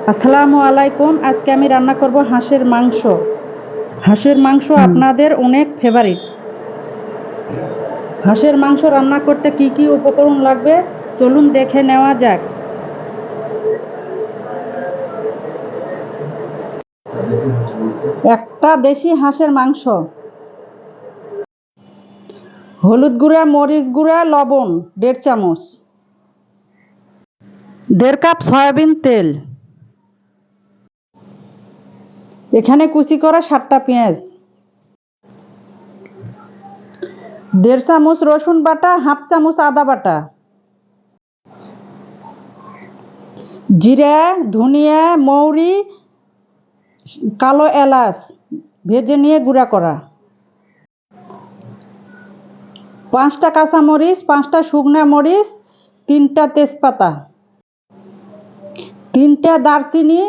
আসসালামু আলাইকুম। আজকে আমি রান্না করব হাঁসের মাংস। হাঁসের মাংস আপনাদের অনেক ফেভারিট। হাঁসের মাংস রান্না করতে কি কি উপকরণ লাগবে চলুন দেখে নেওয়া যাক। একটা দেশি হাঁসের মাংস, হলুদ গুঁড়া, মরিচ গুঁড়া, লবণ 1.5 চামচ, 1.5 কাপ সয়াবিন তেল, এখানে কুচি করা 7টা পেঁয়াজ, 1.5 চামচ রসুন বাটা, 1/2 চামচ আদা বাটা, জিরা, ধনিয়া, মৌরি, কালো এলাচ ভেজে নিয়ে গুঁড়া করা, 5টা কাঁচামরিচ, 5টা শুকনা মরিচ, 3টা তেজপাতা, 3টা দারচিনি,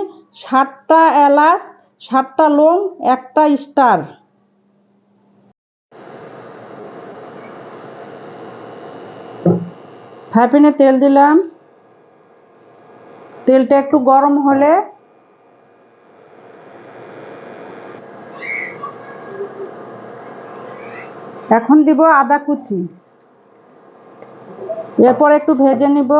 7টা এলাচ, 7টা লং, 1টা স্টার। ফ্রাই প্যানে তেল দিলাম। তেলটা একটু গরম হলে এখন দিব আদা কুচি, এরপর একটু ভেজে নিব।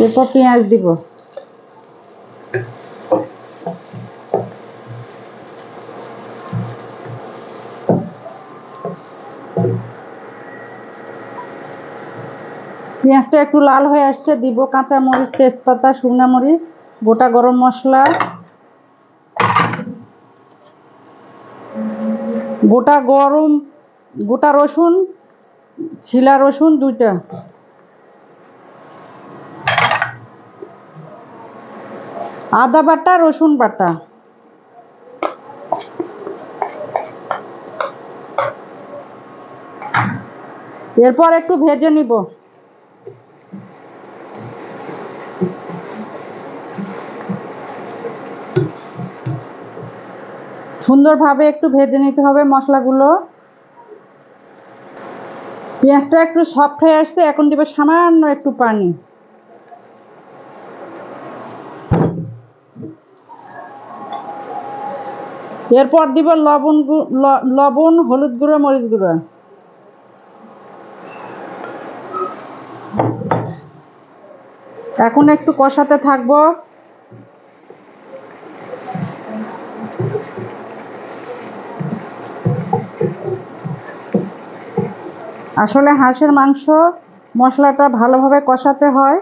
এরপর পেঁয়াজ দিব, পেঁয়াজটা একটু লাল হয়ে আসছে, দিব কাঁচা মরিচ, তেজপাতা, শুকনা মরিচ, গোটা গরম মশলা, গোটা রসুন, ছিলা রসুন 2টা, আদা বাটা, রসুন বাটা, এরপর একটু ভেজে নিব। সুন্দরভাবে একটু ভেজে নিতে হবে মশলাগুলো। পেঁয়াজটা একটু সফট হয়ে আসছে, এখন দিব সামান্য একটু পানি। এরপর দিব লবণ, হলুদ গুঁড়ো, মরিচ গুঁড়ো। এখন একটু কষাতে থাকবো। আসলে হাঁসের মাংস মশলাটা ভালোভাবে কষাতে হয়।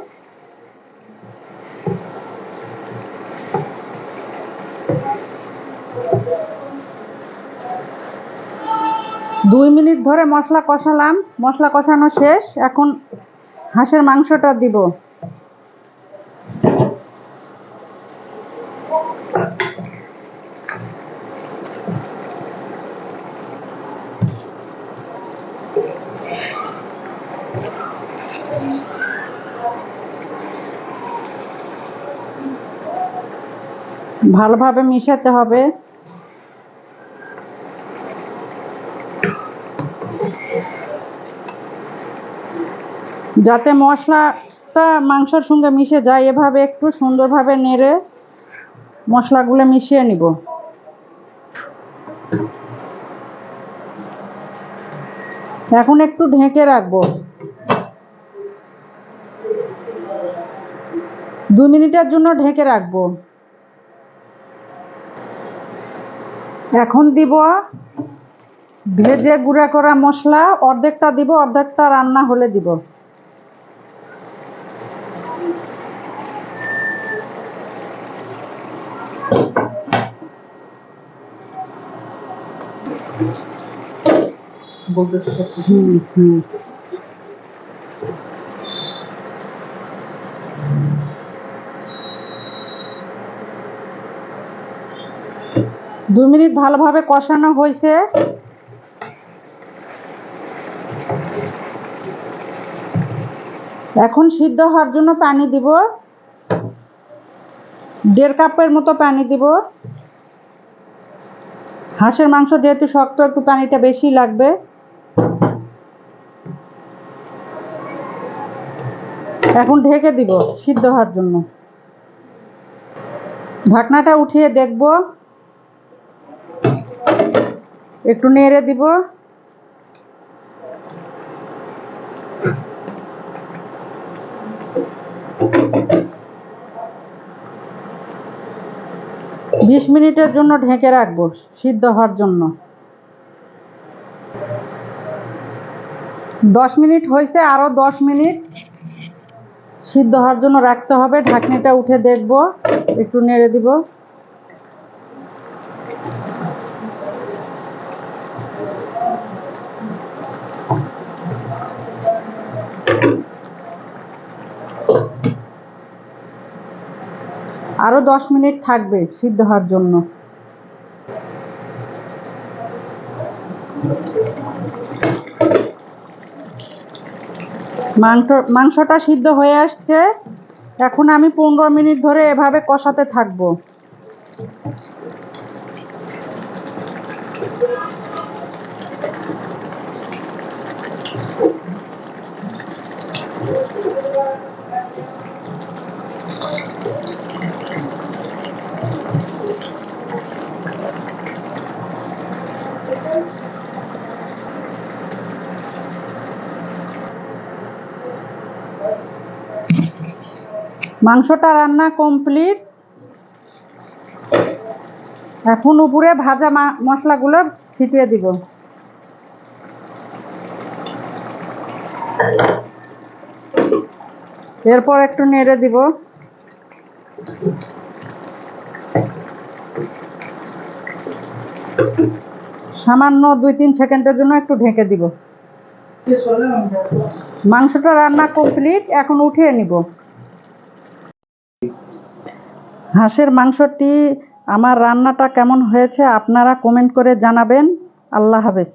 দুই মিনিট ধরে মশলা কষালাম, মশলা কষানো শেষ। এখন হাঁসের মাংসটা দিব। ভালোভাবে মিশাতে হবে। যাতে মশলাটা মাংসের সঙ্গে মিশে যায়, এভাবে একটু সুন্দরভাবে নেড়ে মশলাগুলো মিশিয়ে নিব। এখন একটু ঢেকে রাখবো। 2 মিনিটের জন্য ঢেকে রাখবো। এখন দিব ভেজে গুঁড়া করা মশলা, অর্ধেকটা দিব, অর্ধেকটা রান্না হলে দিব। হুম 2 মিনিট ভালোভাবে কষানো হয়েছে। এখন সিদ্ধ হওয়ার জন্য পানি দিব, 1.5 কাপের মতো পানি দিব। হাঁসের মাংস যেহেতু শক্ত, একটু পানিটা বেশি লাগবে। এখন ঢেকে দিব সিদ্ধ হওয়ার জন্য। ঢাকনাটা উঠিয়ে দেখব, একটু নেড়ে দিব। বিশ মিনিটের জন্য ঢেকে রাখবো সিদ্ধ হওয়ার জন্য। 10 মিনিট হয়েছে, আরো 10 মিনিট সিদ্ধ হওয়ার জন্য রাখতে হবে। ঢাকনিটা উঠে দেখব, একটু নেড়ে দিব। আরো 10 মিনিট থাকবে সিদ্ধ হওয়ার জন্য। মাংসটা সিদ্ধ হয়ে আসছে। এখন আমি 15 মিনিট ধরে এভাবে কষাতে থাকবো। মাংসটা রান্না কমপ্লিট। এখন উপরে ভাজা মশলাগুলো ছিটিয়ে দিব। এরপর একটু নেড়ে দিব। সামান্য 2-3 সেকেন্ডের জন্য একটু ঢেকে দিব। মাংসটা রান্না কমপ্লিট, এখন উঠিয়ে নিব। হাঁসের মাংসটি আমার রান্নাটা কেমন হয়েছে আপনারা কমেন্ট করে জানাবেন। আল্লাহ হাফেজ।